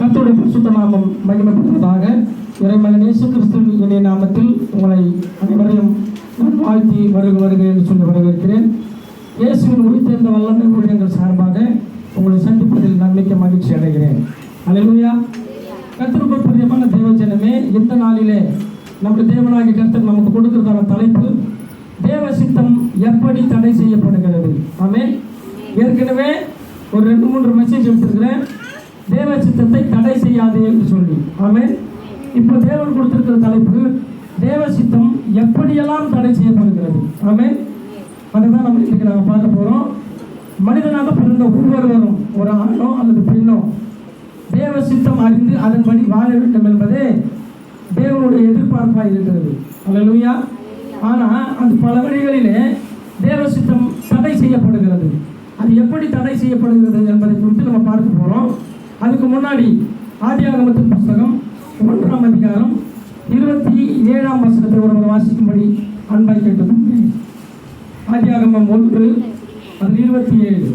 கர்த்தருடைய பரிசுத்த நாமம் மகிமைப்படுவதாக. இறைமகன் இயேசு கிறிஸ்துவின் இனிய நாமத்தில் உங்களை அனைவரையும் நான் வாழ்த்தி வருக என்று சொல்லி வரவேற்கிறேன். இயேசுவின் உயிர்த்தெழுந்த வல்லமை ஊழியங்கள் சார்பாக உங்களை சந்திப்பதில் நான் மிக்க மகிழ்ச்சி அடைகிறேன். அல்லேலூயா. கர்த்தருக்குள் பிரியமான தேவஜனமே, இந்த நாளிலே நம்முடைய தேவனாகிய கர்த்தர் நமக்கு கொடுக்கிறதான தலைப்பு தேவ சித்தம் எப்படி தடை செய்யப்படுகிறது. ஆமென். ஏற்கனவே ஒரு 2-3 மெசேஜ் எடுத்திருக்கிறேன், தேவ சித்தத்தை தடை செய்யாது என்று சொல்லி. ஆமென். இப்போ தேவன் கொடுத்திருக்கிற தலைப்பு தேவ சித்தம் எப்படியெல்லாம் தடை செய்யப்படுகிறது. ஆமென். அதுதான் நம்ம இன்றைக்கு நாங்கள் பார்க்க போகிறோம். மனிதனாக பிறந்த ஒவ்வொருவரும், ஒரு ஆணோ அல்லது பெண்ணோ, தேவ சித்தம் அறிந்து அதன்படி வாழ வேண்டும் என்பதே தேவனுடைய எதிர்பார்ப்பாக இருக்கிறது. அல்லேலூயா. ஆனால் அது பல வழிகளிலே தேவ சித்தம் தடை செய்யப்படுகிறது. அது எப்படி தடை செய்யப்படுகிறது என்பதை குறித்து நம்ம பார்க்க போகிறோம். அதுக்கு முன்னாடி ஆதியாகமத்தின் புஸ்தகம் 1ஆம் அதிகாரம் 27ஆம் வசனத்தை ஒருவர் வாசிக்கும்படி அன்பாய் கேட்டுக்கொண்டேன். ஆதியாகமம் 1:27.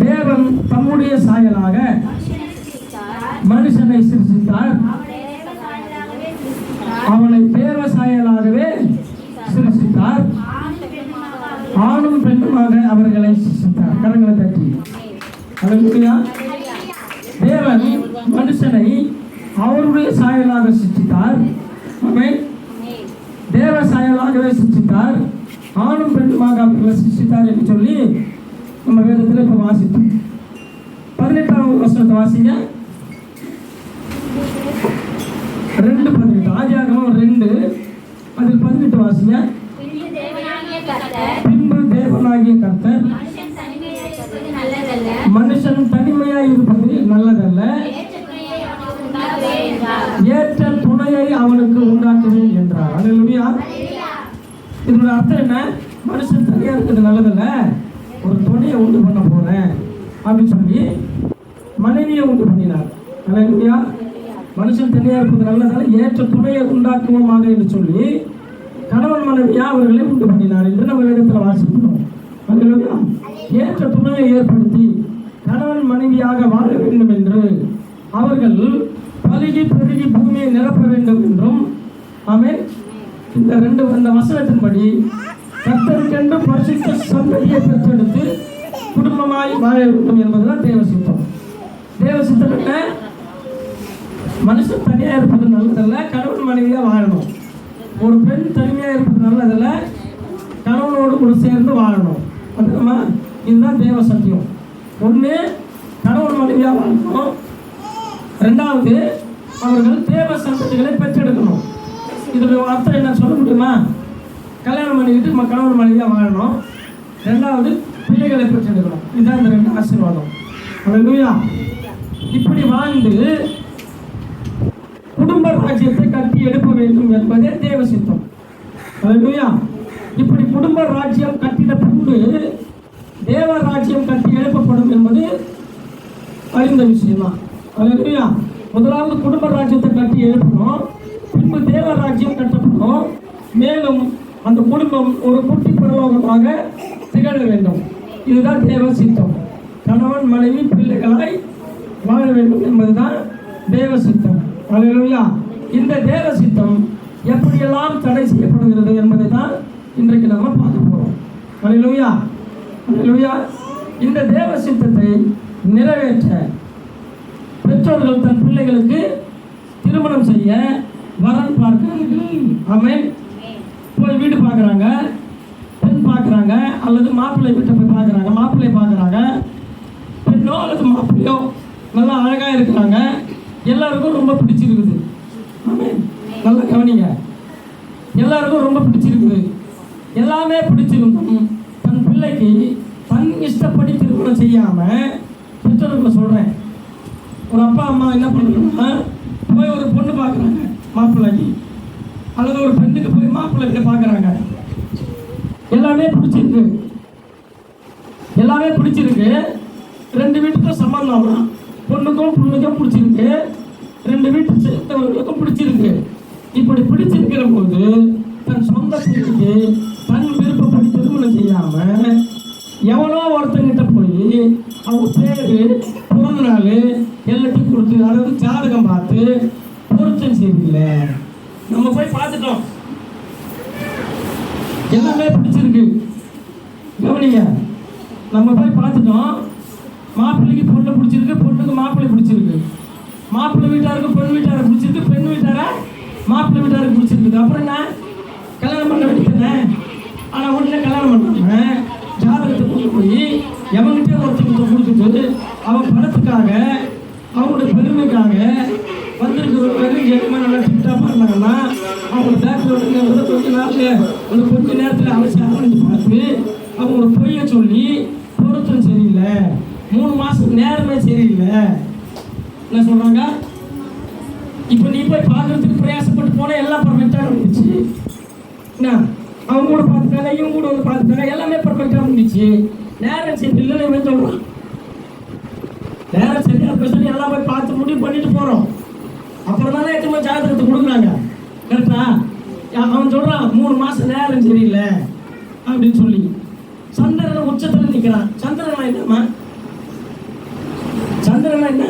தேவன் தம்முடைய சாயலாக மனுஷனை சிருஷ்டித்தார், அவனை தேவ சாயலாகவே சிருஷ்டித்தார், ஆணும் பெண்ணுமாக அவர்களை சிருஷ்டித்தார். கரங்களை தட்டி அல்லேலூயா. தேவன் மனுஷனை அவருடைய சாயலாக சிருஷ்டித்தார், ஆமென். தேவ சாயலாகவே சிருஷ்டித்தார், ஆணும் பெண்ணுமாக அவர்களை சிருஷ்டித்தார் என்று சொல்லி நம்ம வேதத்தில் இப்போ வாசித்தோம். 18ஆம் வசனத்தை வாசிங்க. 2:18. ஆதியாகமம் 2 அதில் 18 வாசிங்க. பின்பு தேவனாகிய கர்த்தர் மனுஷன் தனிமையாய் இருப்பது நல்லதல்ல, ஏற்ற துணையை அவனுக்கு உண்டாக்குவேன் என்றார். அல்லேலூயா. இதோட அர்த்தம் என்ன? மனுஷன் தனியாக இருக்கிறது நல்லதல்ல, ஒரு துணையை உண்டு பண்ண போறேன் அப்படின்னு சொல்லி மனைவியை உண்டு பண்ணினார். அல்லேலூயா. மனுஷன் தனியாக இருப்பது நல்லதல்ல, ஏற்ற துணையை உண்டாக்குவோமாக என்று சொல்லி கணவன் மனைவியா அவர்களை உண்டு பண்ணினார் என்று நம்ம வேதத்தில் வாசிக்கிறோம். அல்லேலூயா. ஏற்ற துணையை ஏற்படுத்தி கணவன் மனைவியாக வாழ வேண்டும் என்று அவர்கள் பலுகி பெருகி பூமியை நிரப்ப வேண்டும் என்றும், ஆமென். இந்த வசனத்தின்படி கர்த்தருக்கென்று பரிசுத்த சந்ததியை பெற்றெடுத்து குடும்பமாய் வாழ வேண்டும் என்பதுதான் தேவ சித்தம். தேவ சித்தம் என்ன? மனுஷன் தனியாக இருப்பது நல்லதல்ல, கணவன் மனைவியாக வாழணும். ஒரு பெண் தனிமையாக இருப்பது நல்லதல்ல, கணவனோடு கூட சேர்ந்து வாழணும். அதுமா இதுதான் தேவ சத்தியம். ஒன்று, கணவன் மனைவியாக வாழணும். 2வது, அவர்கள் தேவ சந்ததிகளை பெற்றெடுக்கணும். இதோட அர்த்தம் என்ன சொல்ல முடியுமா? கல்யாணம் பண்ணிக்கிட்டு நம்ம கணவன் மனைவியாக வாழணும். 2வது, பிள்ளைகளை பெற்றெடுக்கணும். இதுதான் இந்த 2 ஆசீர்வாதம். அல்லேலூயா. இப்படி வாழ்ந்து குடும்ப ராஜ்யத்தை கட்டி எழுப்ப வேண்டும் என்பதே தேவ சித்தம். அல்லேலூயா. இப்படி குடும்ப ராஜ்யம் கட்டிட பின்பு தேவ ராஜ்யம் கட்டி எழுப்பப்படும் என்பது அறிந்த விஷயம்தான். அல்லேலூயா. முதலாவது குடும்ப ராஜ்யத்தை கட்டி எழுப்பணும், பின்பு தேவ ராஜ்யம் கட்டப்படும். மேலும் அந்த குடும்பம் ஒரு குட்டி பரலோகமாக திகழ வேண்டும். இதுதான் தேவ சித்தம். கணவன் மனைவி பிள்ளைகளாய் வாழ வேண்டும் என்பதுதான் தேவ சித்தம். அல்லேலூயா. இந்த தேவ சித்தம் எப்படியெல்லாம் தடை செய்யப்படுகிறது என்பதை தான் இன்றைக்கு நம்ம பார்க்க போகிறோம். அல்லேலூயா. அல்லேலூயா. இந்த தேவ சித்தத்தை நிறைவேற்ற பெற்றோர்கள் தன் பிள்ளைகளுக்கு திருமணம் செய்ய வரன் பார்க்கிறார்கள். ஆமென். போய் வீடு பார்க்குறாங்க, பெண் பார்க்குறாங்க, அல்லது மாப்பிள்ளை வீட்டை போய் பார்க்குறாங்க, மாப்பிள்ளை பார்க்குறாங்க. பெண்ணோ அல்லது மாப்பிள்ளையோ நல்லா அழகாக இருக்கிறாங்க, எல்லாருக்கும் ரொம்ப பிடிச்சிருக்குது. ஆமென். நல்லா கவனிங்க. எல்லாருக்கும் ரொம்ப பிடிச்சிருக்குது. எல்லாமே பிடிச்சிருந்தோம். தன் பிள்ளைக்கு தன் இஷ்டப்படி திருமணம் செய்யாமல், பெற்றோர்களை சொல்கிறேன், ஒரு அப்பா அம்மா என்ன பண்ணுறோம்னா, போய் ஒரு பொண்ணு பார்க்குறாங்க மாப்பிள்ளைக்கு, அல்லது ஒரு பெண்ணுக்கு போய் மாப்பிள்ளை பார்க்குறாங்க. எல்லாமே பிடிச்சிருக்கு, எல்லாமே பிடிச்சிருக்கு. 2 வீட்டுக்கும் சம்பந்தம் தான். பொண்ணுக்கும் பொண்ணுக்கும் பிடிச்சிருக்கு, 2 வீட்டு சேர்ந்தவர்களுக்கும் பிடிச்சிருக்கு. இப்படி பிடிச்சிருக்கிற போது தன் சொந்த பிள்ளைக்கு தன் விருப்பப்படி திருமணம் செய்யாமல் எவனோ ஒருத்தங்கிட்ட போய் அவங்க பேர் பிறந்த நாள் எல்லாத்தையும் கொடுத்து, அதாவது ஜாதகம் பார்த்து பொருத்தம் சரியில்லை. நம்ம போய் பார்த்துட்டோம், எல்லாமே பிடிச்சிருக்கு. கவனிங்க, நம்ம போய் பார்த்துட்டோம். மாப்பிள்ளைக்கு பொண்ணு பிடிச்சிருக்கு, பொண்ணுக்கு மாப்பிள்ளை பிடிச்சிருக்கு, மாப்பிள்ளை வீட்டாருக்கு பொண்ணு வீட்டாரை பிடிச்சிருக்கு, பெண் வீட்டாரை மாப்பிள்ளை வீட்டாருக்கு பிடிச்சிருக்கு. அப்புறம் என்ன, கல்யாணம் பண்ண வேண்டியதானே? ஆனால் உடனே கல்யாணம் பண்ணாம ஜாதகத்தை கொண்டு போய் எவன்கிட்ட ஒருத்தருக்கு கொடுத்துட்டு அவன் பணத்துக்காக அவங்களோட பெருமைக்காக வந்திருக்கிறவங்க நல்லா டிப்டாப்பாக இருந்தாங்கன்னா அவங்களோட பேக்கில் கொஞ்ச நேரத்தில் அவசியம் பார்த்து அவங்களோட பொய்யை சொல்லி பொருத்தம் சரியில்லை, 3 மாதம் நேரமே சரியில்லை என்ன சொல்கிறாங்க. இப்போ நீ போய் பார்க்கறதுக்கு பிரயாசப்பட்டு போனால் எல்லாம் பர்ஃபெக்டாக இருந்துச்சு. என்ன, அவங்க கூட பார்த்துட்டாங்க, இவங்க கூட வந்து பார்த்துட்டாங்க, எல்லாமே பர்ஃபெக்டாக இருந்துச்சு. நேரம் சரி இல்லைன்னு சொல்கிறான். நேரம் சரியாக பேசணும், எல்லாம் போய் பார்த்து முடிவு பண்ணிட்டு போகிறோம். அப்புறம் தானே எத்தனை ஜாதகத்தை கொடுக்குறாங்க. கரெக்டா? அவன் சொல்கிறான் 3 மாதம் நேரம் சரியில்லை அப்படின்னு சொல்லி. சந்திரனை உச்சத்தில் நிற்கிறான். சந்திரனா என்னம்மா? சந்திரனா என்ன?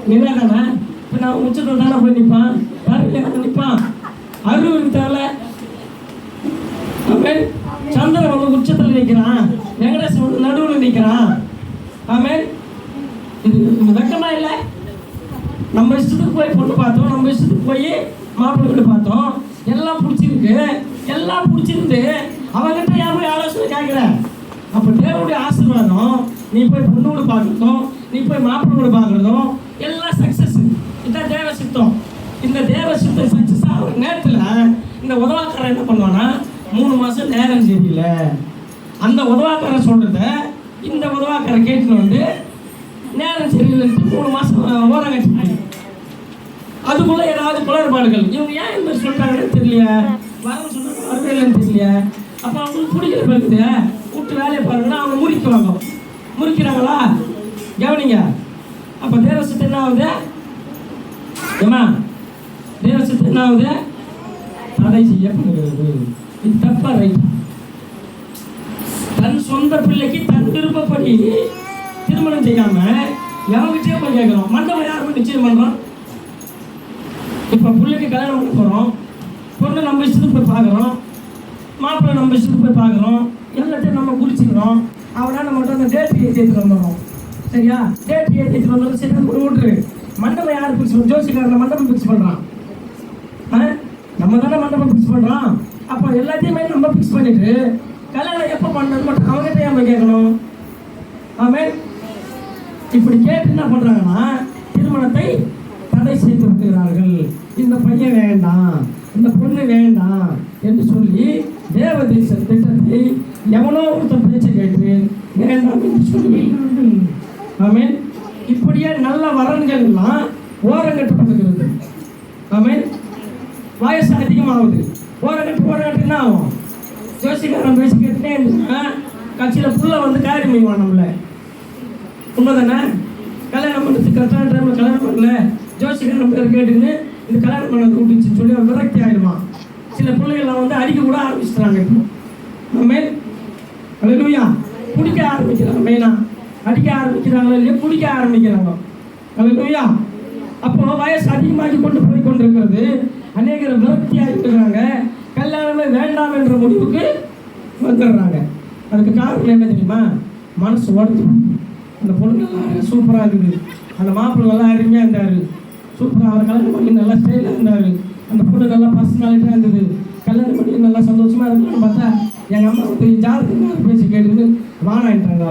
நிலா தானே. இப்போ நான் உச்சத்தில் தானே போய் நிற்பான், யாரும் நிற்பான், அறிவு இருக்கால. சந்திரன் வந்து உச்சத்தில் நிற்கிறான், வெங்கடேசன் வந்து நடுவில் நிற்கிறான். ஆமேன். இது வெக்கமா இல்லை? நம்ம இஷ்டத்துக்கு போய் பொண்ணு பார்த்தோம், நம்ம இஷ்டத்துக்கு போய் மாப்பிள்ளை வீடு பார்த்தோம், எல்லாம் பிடிச்சிருக்கு. எல்லாம் பிடிச்சிருந்து அவங்ககிட்ட ஏன் போய் ஆலோசனை கேட்குற? அப்போ தேவனுடைய ஆசீர்வாதம் நீ போய் பொண்ணு வீடு பார்க்கறதும் நீ போய் மாப்பிள்ளை வீடு பார்க்கறதும் எல்லாம் சக்ஸஸ். இதுதான் தேவ சித்தம். இந்த தேவ சித்தம் சக்ஸஸ் ஆகிற நேரத்தில் இந்த உதவாக்காரன் என்ன பண்ணுவான்னா 3 மாதம் நேரம் சரியில்லை. அந்த உதவாக்காரன் சொல்கிறத இந்த உதவாக்காரன் கேட்டுன்னு வந்து நேரம் சரியில்லைன்ட்டு 3 மாதம் ஓரம் கட்டினாங்க. அதுக்குள்ளே ஏதாவது குளறுபாடுகள். இவங்க ஏன் இந்த சொல்கிறாங்கன்னு தெரியல, வரன்னு சொன்னாங்க வரவே இல்லைன்னு தெரியல. அப்போ அவங்களுக்கு பிடிக்கிற பேருக்குது விட்டு வேலையை பாருங்கன்னா அவங்க முறிக்குவாங்க. முறிக்கிறாங்களா? கவனிங்க. அப்போ தேவசத்து என்ன ஆகுது? ஏமா தேவசத்து என்ன ஆகுது? தடை செய்யப்படுகிறது. இது தப்பா ரைட்? தன் சொந்த பிள்ளைக்கு தன் விருப்பப்படி திருமணம் செய்யாம எவங்கிட்டே போய் கேட்கிறோம். மண்டபம் யார் போய் நிச்சயம் பண்றோம்? இப்போ பிள்ளைக்கு கல்யாணம் பண்ண போகிறோம், பொண்ணு நம்ம இஷ்டத்துக்கு போய் பார்க்குறோம், மாப்பிள்ளை நம்ம இஷ்டத்துக்கு போய் பார்க்குறோம், எல்லாத்தையும் நம்ம குடிச்சிக்கிறோம். அவனா நம்மகிட்ட அந்த டேட் ஏற்றிட்டு வந்துடுறோம். சரியா? டேட் ஏற்றிட்டு வந்தோம். சரி விட்டுரு. மண்டபம் யார் ஃபிக்ஸ் பண்ணுறோம்? ஜோசிக்காரன் மண்டபம் ஃபிக்ஸ் பண்ணுறான். நம்ம தானே மண்டபம் ஃபிக்ஸ் பண்ணுறோம். அப்போ எல்லாத்தையுமே நம்ம ஃபிக்ஸ் பண்ணிட்டு கல்யாணம் எப்போ பண்ணது மட்டும் அவங்ககிட்ட ஏன் கேட்கணும்? ஆமாம். இப்படி கேட்டு என்ன பண்ணுறாங்கன்னா திருமணத்தை தடை செய்து விடுகிறார்கள். இந்த பையன் வேண்டாம், இந்த பொண்ணு வேண்டாம் என்று சொல்லி தேவதேச திட்டத்தை எவனோ ஒருத்தர் பேச்சை கேட்டு வேண்டாம் என்று சொல்லுகிறார்கள். ஆமேன். இப்படியே நல்ல வரன்கள் எல்லாம் ஓரங்கட்டப்பட்டிருக்கிறது. ஆமேன். வயசு அதிகமாகுது, ஓரங்கட்டு என்ன ஆகும்? ஜோசிக்காரன் பேசி கேட்டுனே இருந்துச்சுன்னா கட்சியில் ஃபுல்லாக வந்து காரி மீவான் நம்மள. உண்மைதானே? கல்யாணம் பண்ணுறதுக்கு கரெக்டான டைமில் கல்யாணம் பண்ணல, ஜோசிக்காரன் பேர் கேட்டுன்னு இந்த கல்யாணம் பண்ண கூட்டிச்சுன்னு சொல்லி அவன் விரக்தி ஆகிடுவான். சில பிள்ளைகள்லாம் வந்து அடிக்க கூட ஆரம்பிச்சுட்டாங்க. இப்போ மெயின் அல்லேலூயா குடிக்க ஆரம்பிக்கிறாங்க. மெயினாக அடிக்க ஆரம்பிக்கிறாங்களோ இல்லையா, குடிக்க ஆரம்பிக்கிறாங்க. அல்லேலூயா. அப்போ வயசு அதிகமாகி கொண்டு போய் கொண்டிருக்கிறது. அநேகர் விரக்தி ஆகிட்டுறாங்க, கல்யாணமே வேண்டாம் என்ற முடிவுக்கு வந்துடுறாங்க. அதுக்கு காரணம் என்ன தெரியுமா? மனசு உடச்சு. அந்த பொண்ணுங்கள்லாம் சூப்பராக இருக்குது, அந்த மாப்பிள்ளைலாம் அருமையாக இருந்தார், சூப்பராக அவர் கல்யாணம் பண்ணி நல்லா ஸ்டைலாக இருந்தார், அந்த பொண்ணு நல்லா பர்சனாலிட்டியாக இருந்தது, கல்யாணம் பண்ணி நல்லா சந்தோஷமாக இருக்குன்னு பார்த்தா எங்கள் அம்மா வந்து ஜாதகத்துக்கு பேசி கேட்டுன்னு வானாயிட்டாங்க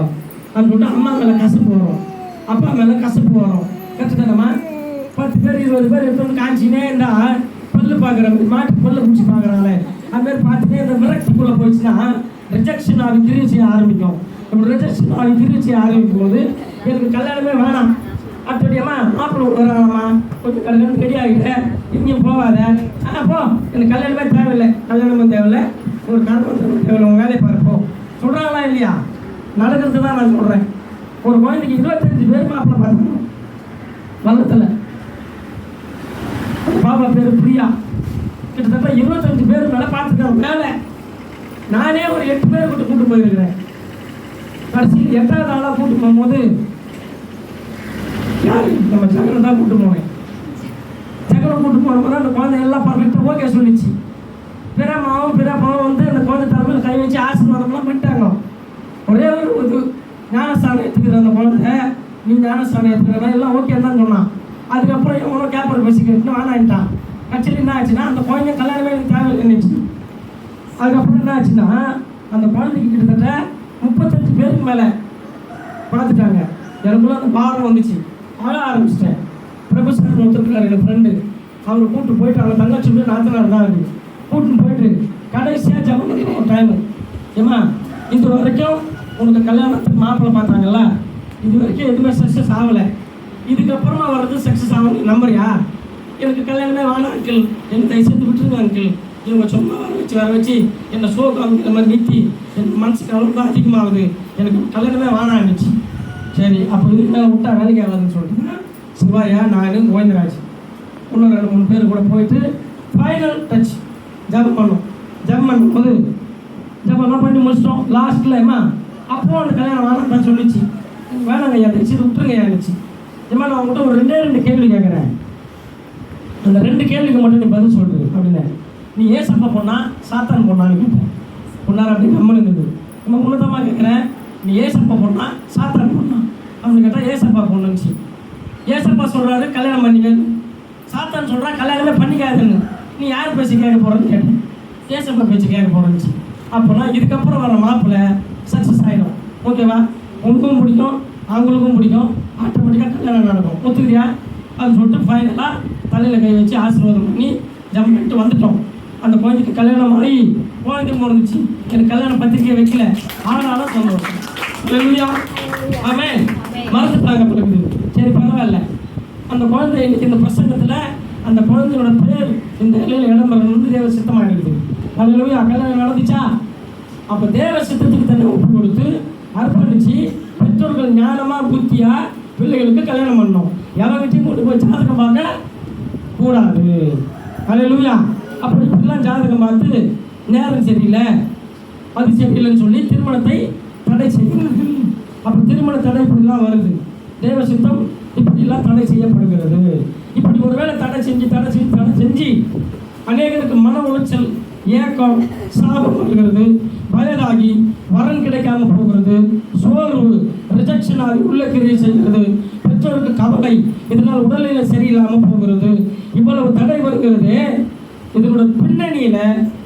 அப்படின்னு சொல்லிட்டு அம்மா மேலே கசப்பு வரும், அப்பா மேலே கசப்பு வரும். கற்றுத்தானம்மா 10 பேர் 20 பேர் எடுத்து காய்ச்சினே இருந்தால் பல்லு பார்க்குற மாதிரி மாட்டு பல்லு பிடிச்சி பார்க்குறாங்களே அது மாதிரி பார்த்துட்டே இந்த விரக்திக்குள்ளே போயிடுச்சுன்னா ரிஜெக்ஷன் ஆகி கிரியை செய்ய ஆரம்பிக்கும். அப்படி ரிஜெக்ஷன் ஆகி கிரியை செய்ய ஆரம்பிக்கும் போது எனக்கு கல்யாணமே வேணாம். அடுத்தடியம்மா மாப்பிள்ளை வராங்கம்மா, கொஞ்சம் கல்யாணம் ரெடி ஆகிட்டேன், இங்கேயும் போகாத, போ, எனக்கு கல்யாணமே தேவையில்லை, கல்யாணமும் தேவையில்லை, ஒரு கல்யாணம் தேவையில்லை, உங்கள் வேலையை பார்ப்போ சொல்கிறாங்களா இல்லையா? நடக்கிறது தான் நான் சொல்கிறேன். ஒரு குழந்தைக்கு 25 பேர் மாப்பிள்ளை பார்த்துக்கணும் வல்லத்தில். அந்த பாப்பா பேர் பிரியா, கிட்டத்தட்ட 25 பேர் மேலே பார்த்துருக்கேன் வேலை. நானே ஒரு 8 பேர் கூட்டு போயிருக்கிறேன். கடைசியில் 8வது ஆளாக கூட்டு போகும்போது யார் நம்ம ஜகனை தான் கூட்டு போனேன். ஜகனை கூட்டு போனப்போ அந்த குழந்தை எல்லாம் பர்ஃபெக்டாக ஓகே சொல்லிச்சு. பிறப்பாவும் வந்து அந்த குழந்தை தலைமையில் கை வச்சு ஆசீர்வாதம்லாம் பண்ணிட்டாங்க. ஒரே ஒரு ஞானஸ்தானம் எடுத்துக்கிற அந்த குழந்தை, நீ ஞானஸ்தானம் எடுத்துக்கிறதா எல்லாம் ஓகே தான் சொன்னான். அதுக்கப்புறம் இவனோ கேப்பர் பேசிக்கிட்டு வேணான்ட்டான். கட்சியில் என்ன ஆச்சுன்னா அந்த குழந்தை கல்யாணமே எனக்கு தேவையில்லைன்னு. அதுக்கப்புறம் என்ன ஆச்சுன்னா அந்த குழந்தைக்கு கிட்டத்தட்ட 35 பேருக்கு மேலே பார்த்துட்டாங்க. எனக்குள்ள அந்த பாரம் வந்துச்சு, அழ ஆரம்பிச்சிட்டேன். பிரபுசார் ஒருத்தருக்கார் எங்கள் ஃப்ரெண்டு, அவரை கூப்பிட்டு போயிட்டு அவங்க தங்கச்சி நாத்தனார் தான் இருக்கு, கூப்பிட்டு போயிட்டு கடைசியாக ஜபம் பண்ணிடுவோம் ஒரு டைமு. ஏமா இது வரைக்கும் உனக்கு கல்யாணத்துக்கு மாப்பிள்ளை பார்த்தாங்கல்ல, இது வரைக்கும் எதுவுமே சக்ஸஸ் ஆகலை, இதுக்கப்புறமா வர்றது சக்ஸஸ் ஆகும் நம்புறியா? எனக்கு கல்யாணமே வேணாம் அங்கிள், எனக்கு தயவுசெய்து விட்டுருங்க அங்கிள். இவங்க சும்மா வர வச்சு என்னை ஷோ காமிக்கிற மாதிரி நிறுத்தி எனக்கு மனசுக்கு அவ்வளோ தான் அதிகமாகுது, எனக்கு கல்யாணமே வேணான்னுச்சு. சரி அப்போ இதுக்கு மேலே விட்டா வேலைக்கு ஆகாதுன்னு சொல்லிட்டு சிவாயா, நான், கோவிந்தராஜ் இன்னும் 2-3 பேர் கூட போயிட்டு ஃபைனல் டச் ஜபம் பண்ணோம். ஜபம் பண்ணும்போது ஜபம்லாம் பண்ணி முடிச்சிட்டோம். லாஸ்ட்டில் ஏமா அப்போ அந்த கல்யாணம் வேணாம் தான் சொல்லிச்சு. வேணாங்க ஐயா, தயவுசெய்து விட்டுருங்க இருந்துச்சு. ஏமா நான் உங்கள்கிட்ட ஒரு 2 கேள்வி கேட்குறேன், அந்த 2 கேள்விக்கு மட்டும் நீ பதில் சொல்லுது அப்படின்னு. நீ ஏசப்பா பொண்ணா சாத்தான் பொண்ணான்னு கேட்டேன். பொண்ணார் அப்படின்னு நம்ம இருந்தது. நம்ம உன்னதமாக கேட்குறேன், நீ ஏசப்பா பொண்ணா சாத்தான் பொண்ணா அப்படின்னு கேட்டால் ஏசப்பா பொண்ணுச்சு. ஏசப்பா சொல்கிறாரு கல்யாணம் பண்ணிக்கன்னு, சாத்தான் சொல்கிறா கல்யாணமே பண்ணிக்காதுன்னு. நீ யார் பேச்சு கேட்க போகிறேன்னு கேட்டேன். ஏசப்பா பேச்சு கேட்க போகிறேன்னுச்சு. அப்போனா இதுக்கப்புறம் வர மாப்பிள்ளை சக்ஸஸ் ஆகிடும், ஓகேவா? உனக்கும் பிடிக்கும், அவங்களுக்கும் பிடிக்கும், ஆட்டோமேட்டிக்காக கல்யாணம் நடக்கும், ஒத்துக்கிறியா? அது சொல்லிட்டு ஃபைனலாக தலையில் கை வச்சு ஆசீர்வாதம் பண்ணி ஜம் பண்ணிட்டு வந்துட்டோம். அந்த குழந்தைக்கு கல்யாணம் ஆகி குழந்தை பிறந்துச்சு. எனக்கு கல்யாண பத்திரிக்கை வைக்கல, ஆனாலும் சந்தோஷம். ஆமென். மறந்துட்டாங்க பிறகு. சரி பரவாயில்ல. அந்த குழந்தை இன்னைக்கு இந்த பிரசங்கத்தில் அந்த குழந்தையோட பேர் இந்த இலையில் இடம்பெறணும்னு தேவ சித்தமாக இருக்குது. அல்லேலூயா. கல்யாணம் நடந்துச்சா? அப்போ தேவ சித்தத்துக்கு தன்னை ஒப்பு கொடுத்து அர்ப்பணிச்சு பெற்றோர்கள் ஞானமாக புத்தியாக பிள்ளைகளுக்கு கல்யாணம் பண்ணணும். எவங்கிட்டையும் கொண்டு போய் ஜாதகம் பார்க்க கூடாது. அல்லேலூயா. அப்படி இப்படிலாம் ஜாதகம் பார்த்து நேரம் சரியில்லை, அது சரியில்லைன்னு சொல்லி திருமணத்தை தடை செய்கிறார்கள். அப்போ திருமண தடை இப்படிலாம் வருது. தேவ சித்தம் இப்படிலாம் தடை செய்யப்படுகிறது. இப்படி ஒருவேளை தடை செஞ்சு அநேகருக்கு மன உளைச்சல், ஏக்கம், சாபம் வருகிறது, வயதாகி வரன் கிடைக்காம போகிறது, சோர்வு, ரிஜெக்ஷன் ஆகி உள்ள கிரியை செய்கிறது, பெற்றோருக்கு கவலை, இதனால் உடல்நிலை சரியில்லாமல் போகிறது. இவ்வளவு தடை வருகிறது. இதனோட பின்னணியில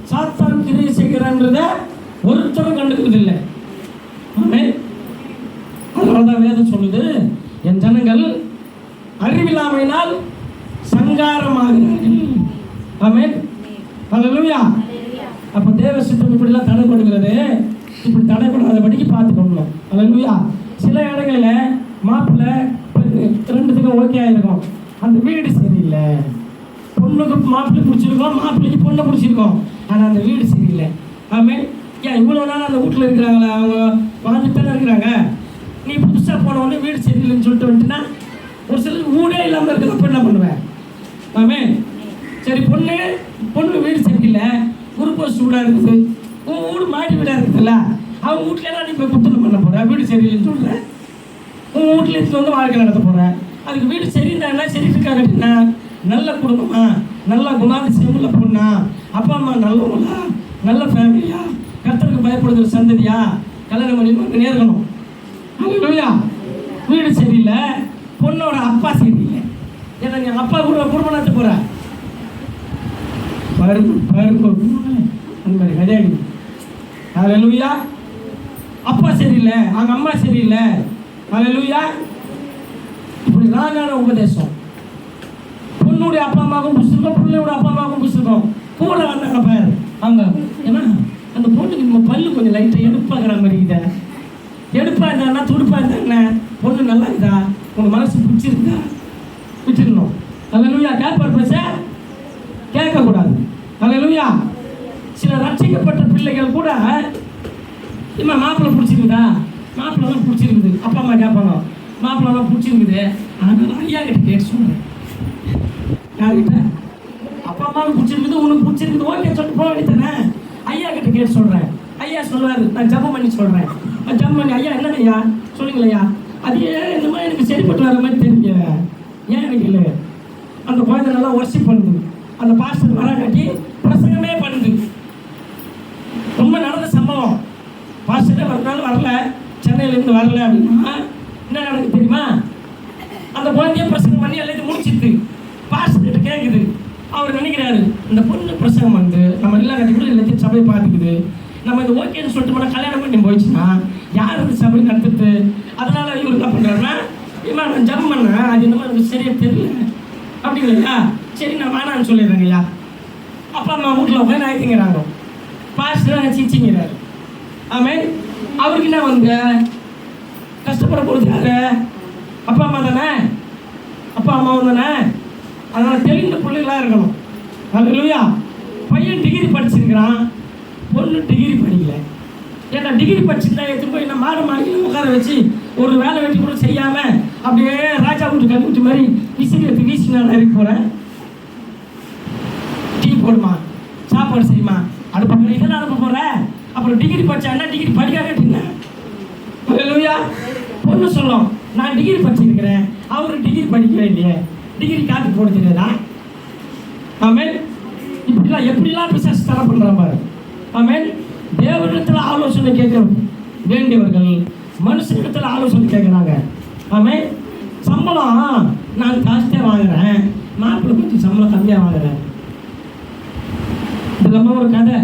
சாத்தான் கிரியை செய்கிறான்றத ஒருத்தரும் கண்டுக்கிறது இல்லை. அதனாலதான் வேதம் சொல்லுது, என் ஜனங்கள் அறிவில்லாமையினால் சங்காரமாகிறார்கள். ஆமென். அல்லேலூயா. அப்ப தேவ சித்தம் இப்படிலாம் தடைப்படுகிறது. இப்படி தடைப்படாதபடிக்கு பார்த்துக்கணும். அல்லேலூயா. சில இடங்கள்ல மாப்பிள்ளை 2த்துக்கும் ஓகே ஆயிருக்கும், அந்த வீடு சரியில்லை. பொண்ணுக்கு மாப்பிள்ளை பிடிச்சிருக்கோம், மாப்பிள்ளைக்கு பொண்ணை பிடிச்சிருக்கோம், ஆனால் அந்த வீடு சரியில்லை. ஆமென். ஏன் இவ்வளோ நாள் அந்த வீட்டில் இருக்கிறாங்களா? அவங்க வாழ்ந்துட்டு தானே இருக்கிறாங்க. நீ புதுசாக போனவொடனே வீடு சரியில்லைன்னு சொல்லிட்டு வந்துட்டுன்னா ஒரு சிலர் வீடே இல்லாமல் இருக்கிறப்ப என்ன பண்ணுவேன்? ஆமென். சரி, பொண்ணு வீடு சரியில்லை, குருபோஸ் வீடாக இருக்குது, உன் வீடு மாடி வீடாக இருக்குதுல்ல, அவங்க வீட்டில் நீ போய் குத்தனம் பண்ண போகிற, வீடு சரியில்லைன்னு சொல்கிறேன். உன் வீட்டில் எடுத்து வந்து வாழ்க்கை நடத்த போகிறேன். அதுக்கு வீடு சரிந்தாங்கன்னா சரி இருக்காங்க அப்படின்னா, நல்ல குடும்பமா, நல்ல குணாதிசயம் உள்ள பொண்ணா, அப்பா அம்மா நல்லவங்களா, நல்ல ஃபேமிலியா, கர்த்தருக்கு பயப்படுகிற சந்ததியா கல்யாணம் பண்ணி நேர்கணும். அல்லேலூயா. வீடு சரியில்லை, பொண்ணோட அப்பா சரியில்லை. ஏன்னா என் அப்பா கூட குடும்பம் நடத்த போற கதையாடி. அல்லேலூயா. அப்பா சரியில்லை, அவங்க அம்மா சரியில்லை. அல்லேலூயா. இப்படி ராங்கான உபதேசம். பொண்ணுடைய அப்பா அம்மாவுக்கும் பிடிச்சிருக்கோம், பிள்ளையோட அப்பா அம்மாவுக்கும் பிடிச்சிருக்கோம். கூட வந்தாங்க பேர் அவங்க. ஏன்னா அந்த பொண்ணுக்கு நம்ம பல்லு கொஞ்சம் லைட்டாக எடுப்பாங்கிற மாதிரி இருக்குதா, எடுப்பா இருந்தாங்கன்னா துடுப்பா இருந்தாங்கண்ணே, பொண்ணு நல்லா இருக்குதா, உங்க மனசு பிடிச்சிருக்குதா, விட்டுக்கணும். அல்லேலூயா. கேட்பார் பேச கேட்கக்கூடாது. அல்லேலூயா. சில ரட்சிக்கப்பட்ட பிள்ளைகள் கூட இம்மா மாப்பிள்ளை பிடிச்சிருக்குதா, மாப்பிள்ளெல்லாம் பிடிச்சிருக்குது, அப்பா அம்மா கேட்பாங்க, மாப்பிள்ளெல்லாம் பிடிச்சிருக்குது, அதனால ஐயா கிட்ட கேட்டு சொல்கிறேன். யார்கிட்ட? அப்பா அம்மாவுக்கு பிடிச்சிருக்குது, உனக்கு பிடிச்சிருக்குது, ஓகே சொல்லிட்டு போக வேண்டியதானே. ஐயா கிட்ட கேட்டு சொல்கிறேன். ஐயா சொல்லுவார், நான் ஜபம் பண்ணி சொல்கிறேன். ஜபம் பண்ணி ஐயா என்னங்க ஐயா சொல்லுங்களேயா, அது ஏன் இந்த மாதிரி எனக்கு சரிப்பட்டு வர மாதிரி தெரியல, ஏன் எனக்கு இல்லை. அந்த குழந்தை நல்லா ஒர்ஷிப் பண்ணுது, அந்த பாஸ்டர் வர காட்டி பிரசங்கமே பண்ணுது. ரொம்ப நடந்த சம்பவம். பாஸ்டரே வரனாலும் வரல, சென்னையிலேருந்து வரல அப்படின்னா என்ன நடக்குது தெரியுமா? அந்த குழந்தைய பிரசங்கம் பண்ணி எல்லாத்தையும் முடிச்சிட்டு பாஸ்டர்கிட்ட கேட்குது. அவர் நினைக்கிறாரு இந்த பொண்ணு பிரசங்கம் வந்து நம்ம எல்லா கட்டிகளும் எல்லாத்தையும் சபையை பார்த்துக்குது, நம்ம இந்த ஓகேன்னு சொல்லிட்டு போனால் கல்யாணம் பண்ணி போயிடுச்சுன்னா யார் இந்த சபை நடத்துட்டு. அதனால இவர் என்ன பண்ணுறாருன்னா, இவன் நான் ஜம்ப் பண்ணேன், அது இந்த மாதிரி சரியாக தெரியல அப்படி இல்லையா, சரி நான் வேணான்னு சொல்லிடுறேங்க ஐயா. அப்பா அம்மா வீட்டில் உட்காந்து ஆயிடுங்கிறாங்க, பாஸ்டர் சிச்சிங்கிறாரு. ஆமாம், அவருக்கு என்ன வந்து கஷ்டப்பட போகிறது யாரு? அப்பா அம்மா தானே, அப்பா அம்மாவும் தானே. அதனால் தெளிந்த பிள்ளைகளாக இருக்கணும். அல்லேலூயா. பையன் டிகிரி படிச்சிருக்கிறான், பொண்ணு டிகிரி படிக்கல. ஏன்னா டிகிரி படிச்சுருந்தா எடுத்து போய் என்ன மாடு மாடியில் உட்கார வச்சு ஒரு வேலை வெட்டி கூட செய்யாமல் அப்படியே ராஜா வீட்டு கல்விட்டு மாதிரி விசிறி எடுத்து வீசி நான் இறக்கி போகிறேன். டீ போடுமா, சாப்பாடு செய்யுமா, அடுப்பு இதெல்லாம் அனுப்ப போகிறேன். அப்புறம் டிகிரி படித்தா என்ன, டிகிரி படிக்காக கேட்டீங்கன்னா அல்லேலூயா. பொண்ணு சொல்லும் நான் டிகிரி படிச்சிருக்கிறேன், அவரு டிகிரி படிக்கவே இல்லையே, டிகிரி காப்பி போட தெரியாதா? ஆமென். இப்படிலாம் எப்படிலாம் பிசாசு தர பண்ணுறான் பாரு. ஆமென். தேவனிடத்தில் ஆலோசனை கேட்க வேண்டியவர்கள் மனுஷனிடத்தில் ஆலோசனை கேட்குறாங்க. ஆமென். சம்பளம் நான் ஜாஸ்தியாக வாங்குறேன், மாப்பிள்ளை கொஞ்சம் சம்பளம் கம்மியாக வாங்குறேன். இது நம்ம ஒரு கதை.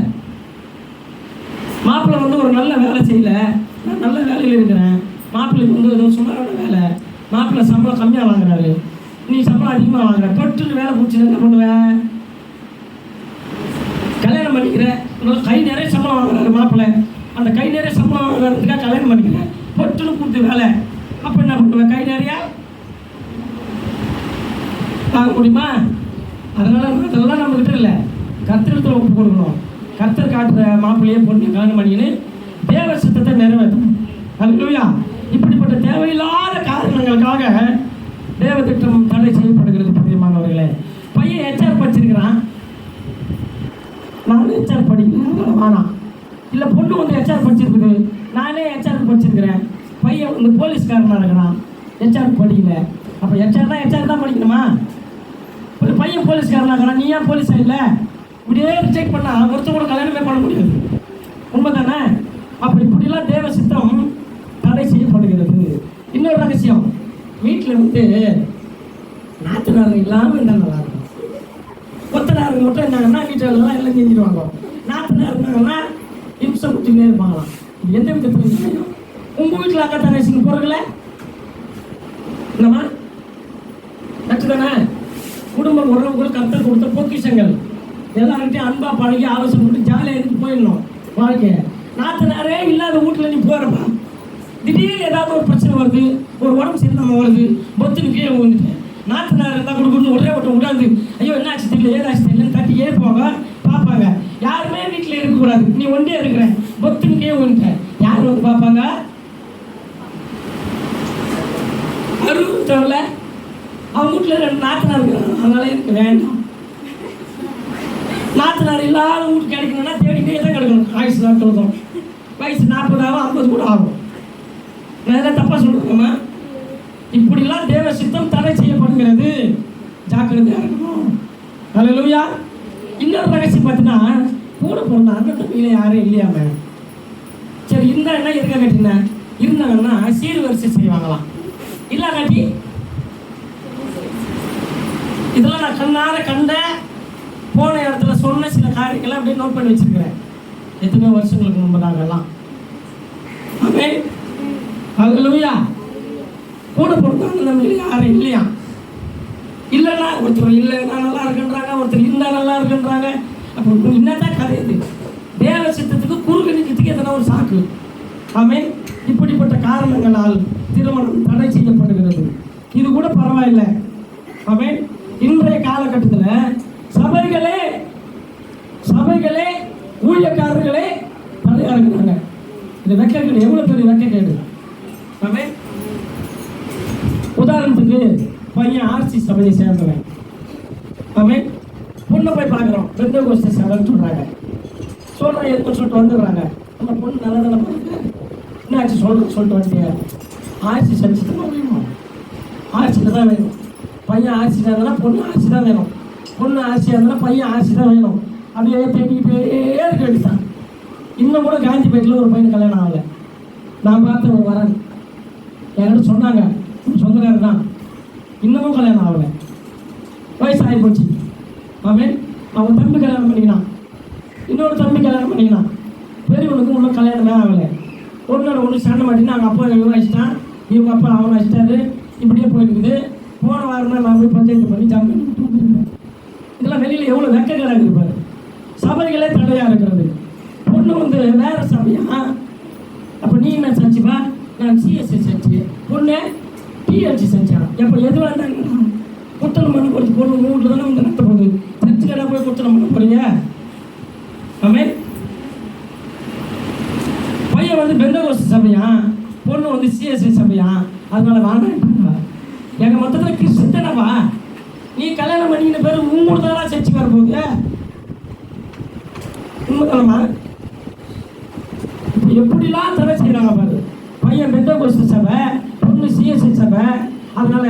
மாப்பிள்ளை வந்து ஒரு நல்ல வேலை செய்யல, நான் நல்ல வேலையில் இருக்கிறேன், மாப்பிள்ளைக்கு வந்து ஏதோ சுமாரான வேலை, மாப்பிள்ளை சம்பளம் கம்மியாக வாங்குறாரு, நீ சம்பளம் அதிகமாக வாங்குற, தொட்டுன்னு வேலை பிடிச்சி என்ன பண்ணுவேன்? கல்யாணம் பண்ணிக்கிறேன், கை நிறைய சம்பளம் வாங்குறாரு மாப்பிள்ளை, அந்த கை நிறைய சம்பளம் வாங்குறதுக்காக கல்யாணம் பண்ணிக்கிறேன், பொட்டுன்னு கொடுத்து வேலை. அப்போ என்ன பண்ணுவேன்? கை நிறையா வாங்க முடியுமா? அதெல்லாம் நம்மகிட்ட இல்லை, கர்த்தரிடத்தில் ஒப்பு கொடுக்கணும். கர்த்தர் காட்டுற மாப்பிள்ளையே பொண்ணு கல்யாணம் பண்ணிக்கின்னு தேவ சித்தத்தை நிறைவேற்றணும். அல்லேலூயா. இப்படிப்பட்ட தேவையில்லாத காரணங்களுக்காக தேவ திட்டம் தடை செய்யப்படுகிறது. பிரியமானவர்களே, பையன் HR படிச்சிருக்கிறான், நானும் HR படிக்கிறேன் வேணாம். இல்லை பொண்ணு வந்து HR படிச்சிருக்குது, நானே HR படிச்சிருக்கிறேன், பையன் வந்து போலீஸ்காரனாக இருக்கிறான், HR படிக்கல. அப்போ HR தான் படிக்கணுமா? ஒரு பையன் போலீஸ்காரனாக இருக்கிறான், நீ ஏன் போலீஸ் ஆகல? இப்படியே ரிஜெக்ட் பண்ணால் ஒருத்தர் கூட கல்யாணமே பண்ண முடியாது. உண்மை தானே? அப்போ இப்படிலாம் தேவ சித்தம் தடை செய்யப்படுகிறது. இன்னொரு ரகசியம், வீட்டில் வந்து நாத்தனார்கள் இல்லாமல் இருந்தால் நல்லா இருக்கும். கொத்தனார்கள் மட்டும் இருந்தாங்கன்னா வீட்டில் எல்லாம் செஞ்சிடுவாங்க. நாத்தனார் இருந்தாங்கன்னா இம்சம் குத்தினே இருப்பாங்களாம். எந்த விதத்தில் உங்கள் வீட்டில் அக்கா தங்கச்சிங்க போகிறதில்ல என்னம்மா கற்று தானே? குடும்ப உறவுகள் கர்த்தர் கொடுத்த பொக்கிஷங்கள், எல்லார்கிட்டையும் அன்பாக பழகி ஆலோசனை பண்ணி ஜாலியாக இருந்து போயிடணும் வாழ்க்கையை. நாத்தனாரே இல்லாத வீட்டில் நீ போகிறப்பா, திடீர்னு ஏதாவது ஒரு பிரச்சனை வருது, ஒரு உடம்பு சரியில்லாமல் வருது, பொத்துன்னு கீழே வந்துட்டு நாத்தனார் இருந்தால் கொடுக்கணும், ஒரே ஒருத்தர் விடாது, ஐயோ என்ன ஆச்சு தெரியல, ஏதாச்சு தெரியலன்னு தட்டி ஏற்போங்க பார்ப்பாங்க. யாருமே வீட்டில் இருக்கக்கூடாது, நீ ஒன்றே இருக்கிற பொத்துன்னு கீழே வந்துட்டேன், யார் வந்து பார்ப்பாங்க? அருள் அவங்க வீட்டில் 2 நாத்தனார் இருக்கிறாங்க, அதனால எனக்கு வேண்டாம். நாத்தனார் இல்லாத வீட்டு கிடைக்கணும்னா தேடிக்கிட்டே தான் கிடைக்கணும். ஆயுசு நாட்கள் தான், வயசு 40 ஆகும், 50 கூட ஆகும். நான் எதாவது தப்பாக சொல்கிறேம்மா? இப்படிலாம் தேவ சித்தம் தடை செய்யப்படுகிறது, ஜாக்கிரதையாக இருக்கணும். அல்லேலூயா. இன்னொரு ரகசியம் பார்த்தீங்கன்னா, கூட பிறந்த அண்ணன் தம்பியில் யாரும் இல்லையாம, சரி இருந்தால் என்ன இருக்க கட்டினா இருந்தாங்கன்னா சீர்வரிசை செய்வாங்களாம். இல்லை காட்டி இதெல்லாம் நான் கண்ணார கண்ட போன இடத்துல சொன்ன சில காரியங்கள்லாம் அப்படியே நோட் பண்ணி வச்சிருக்கிறேன், எத்தனையோ வருஷங்களுக்கு முன்பதாகலாம். ஆமென். அல்லேலூயா. கூட பிறந்தாங்க நம்ம யாரும் இல்லையா? இல்லைன்னா ஒருத்தர் இல்லை நான் நல்லா இருக்குன்றாங்க, ஒருத்தர் இருந்தால் நல்லா இருக்குன்றாங்க. அப்போ என்னதான் கதை இது? தேவ சித்தத்துக்கு குறுக்கு நிற்கிறதுக்கு எதனா ஒரு சாக்கு. ஆமென். இப்படிப்பட்ட காரணங்களால் திருமணம் தடை செய்யப்படுகிறது. இது கூட பரவாயில்லை. ஆமென். இன்றைய காலகட்டத்தில் சபைகளே ஊழியக்காரர்களே தடையாக இருக்கிறாங்க. இந்த வெக்கக்கேடு எவ்வளோ பெரிய வெக்கக்கேடு. ஆமென். உதாரணத்துக்கு பையன் RC சபையை சேர்ந்தவன், ஆமென், பொண்ணை போய் பார்க்குறோம், பெந்தேகோஸ்தே சபைன்னு சொல்கிறாங்க, எதுக்கு சொல்லிட்டு வந்துடுறாங்க. அந்த பொண்ணு நல்லா தானே பாருங்க, என்னாச்சு சொல்லிட்டு வந்துட்டியா? ஆட்சி செஞ்சு தான் வேணும், ஆட்சியில் தான் வேணும். பையன் ஆட்சியாக இருந்தால் பொண்ணு ஆட்சி தான் வேணும், பொண்ணு ஆட்சியாக இருந்தால் பையன் ஆட்சி தான் வேணும். அப்படியே தேடிக்கிட்டே இருக்க வேண்டியதான். இன்னும் கூட காந்திபேட்டில் ஒரு பையன் கல்யாணம் ஆகலை. நான் பார்த்து ஒரு வரேன், என்கிட்ட சொன்னாங்க, சொந்தக்காரர் தான், இன்னமும் கல்யாணம் ஆகலை, வயசு ஆகி போச்சு. அவன் அவன் தம்பி கல்யாணம் பண்ணிக்கினான், இன்னொரு தம்பி கல்யாணம் பண்ணிக்கினான், பெரியவனுக்கும் இன்னும் கல்யாணமே ஆகலை. ஒன்னோட ஒன்று சண்டை மாட்டினா அவங்க அப்பா இவன் வச்சுட்டான், இவங்க அப்பா அவனை வச்சுட்டாரு, இப்படியே போயிருக்குது. போன வாரம் தான் நான் போய் பஞ்சாயத்து பண்ணி ஜாமீன் கொடுத்துருக்கேன். இதெல்லாம் வெளியில் எவ்வளோ வெக்கக்கேடாக இருப்பார். சபைகளே தடையாக இருக்கிறது. பொண்ணு வந்து வேற சபையா, அப்போ நீ என்ன செஞ்சுப்பா? நான் சிஎஸ்சி செஞ்சு, பொண்ணு டிஎல்சி செஞ்சான். எப்போ எதுவாக இருந்தாங்க குத்தனம் பண்ண போகிறது, பொண்ணு வீட்டில் தானே வந்து நடத்த போகுது, சர்ச்சு கடை போய் குத்தனம் பண்ண போறீங்க. ஆமே, பையன் வந்து பெந்தகோஸ்து சபையா, பொண்ணு வந்து சிஎஸ்சி சபையா, அதனால வாங்க. எங்க மொத்தத்தில் கிறிஸ்தன் தானவா? நீ கல்யாணம் பண்ணிக்கிற பேர் உங்களோட தானா சர்ச்சுக்கு வரப்போகுது? உண்மைதானமா? இப்போ எப்படிலாம் தடை செய்யறாங்க பாரு. பையன் பெந்தகோஸ்து சபை, பொண்ணு சிஎஸ்சி சபை, அதனால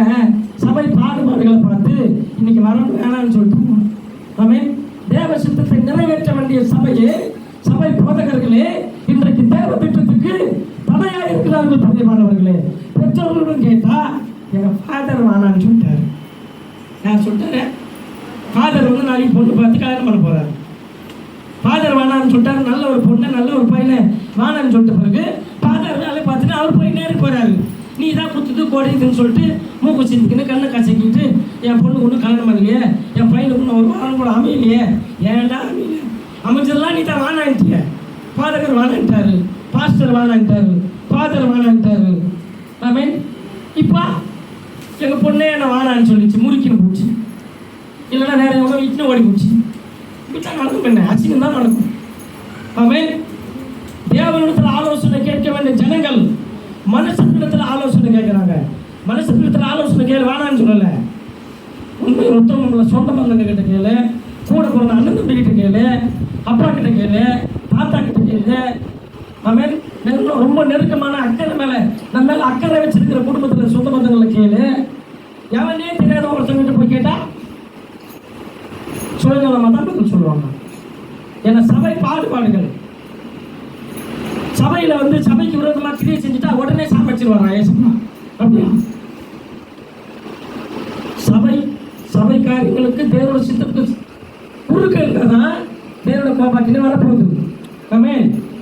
சபை பாடுபாடுகளை பார்த்து இன்னைக்கு வரணும் வேணாம்னு சொல்லிட்டு ஆமே. தேவ சித்தத்தை நிறைவேற்ற வேண்டிய சபையே, சபை போதகர்களே இன்றைக்கு தேவ திட்டத்துக்கு தடையாக இருக்கிறார்கள். பதிவானவர்களே, பெற்றோர்களுடன் கேட்டா எங்கள் ஃபாதர் வானான்னு சொல்லிட்டாரு. யார் சொல்லிட்டாரு? ஃபாதர் வந்து நாளைக்கு பொண்ணு பார்த்து கல்யாணம் பண்ண போறாரு. ஃபாதர் வானான்னு சொல்லிட்டாரு. நல்ல ஒரு பொண்ணு நல்ல ஒரு பையனை வானான்னு சொல்லிட்ட பிறகு ஃபாதர் வேலை பார்த்துட்டு அவர் போய் நேரு போறாரு. நீ தான் குத்துது கோடைக்குன்னு சொல்லிட்டு மூக்கு சிந்திக்கின்னு கண்ணை கசக்கிட்டு என் பொண்ணு ஒன்றும் கல்யாணம் பண்ணலையே, என் பையனுக்கு ஒன்று ஒரு வாரம் கூட அமையலையே, ஏன்டா அமையல? அமைச்சர்லாம் நீ தான் வானான்ட்டிய. ஃபாதர் வானான்ட்டாரு, பாஸ்டர் வானான்ட்டாரு, ஃபாதர் வானான்ட்டாரு. ஆமே, இப்போ எங்கள் பொண்ணே என்ன வானான்னு சொல்லிச்சு, முறுக்கின்னு போச்சு, இல்லைன்னா வேற எவ்வளோ இட்னு ஓடி போச்சு. இப்படித்தான் நடக்கும். என்ன அசிங்கம் தான் நடக்கும். ஆமே, தேவனிடத்தில் ஆலோசனை கேட்க வேண்டிய ஜனங்கள் மனுஷனிடத்தில் ஆலோசனை கேட்குறாங்க. மனுஷனிடத்தில் ஆலோசனை கேளு, வேணான்னு சொல்லலை. உண்மை மொத்தம் சொந்த பந்தங்க கிட்ட கேளு, கூட பிறந்த அண்ணன் தம்பி கிட்ட கேளு, அப்பா கிட்ட கேளு, தாத்தா கிட்ட கேளு. ஆமே, ரொம்ப நெருக்கமான அக்கறை மேலே நம்ம மேலே அக்கறை வச்சிருக்கிற குடும்பத்தில் சொந்த பந்தங்களை கேளு. எவனே தெரியாத ஒருத்தவங்கிட்ட போய் கேட்டா சுயநலமாக தான் பதில் சொல்லுவாங்க. ஏன்னா சபை பாடுபாடுகள், சபையில் வந்து சபைக்கு விரோதமாக கிரியை செஞ்சுட்டா உடனே சாமிச்சிருவாங்க. ஏசப்பா அப்படியா? சபை காரியங்களுக்கு தேவனோட சித்தத்துக்கு குறுக்க இருந்தாதான் தேவனோட கோபாக்கினே வரப்போகுது. ஆமே,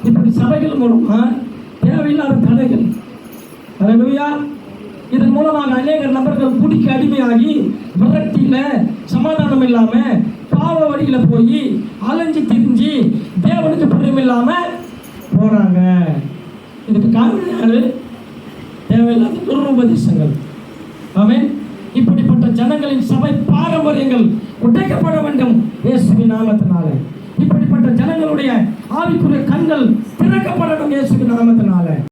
இப்படி சபைகள் மூலமா தேவையில்லாத தடைகள், அல்லேலூயா, இதன் மூலமாக அநேக நபர்கள் குடிக்க அடிமையாகி விரக்தியில சமாதானம் இல்லாம பாவ வழியில போய் அலைஞ்சு திரிஞ்சு தேவனுக்கு பிரியம் இல்லாம போறாங்க. இதுக்கு காரணம் யாரு? தேவையில்லாத துருபதேசங்கள். ஆமென். இப்படிப்பட்ட ஜனங்களின் சபை பாரம்பரியங்கள் உடைக்கப்பட வேண்டும் இயேசுவின் நாமத்தினால. இப்படிப்பட்ட ஜனங்களுடைய ஆவிக்குரிய கண்கள் திறக்கப்படணும் இயேசுவின் நாமத்தினால.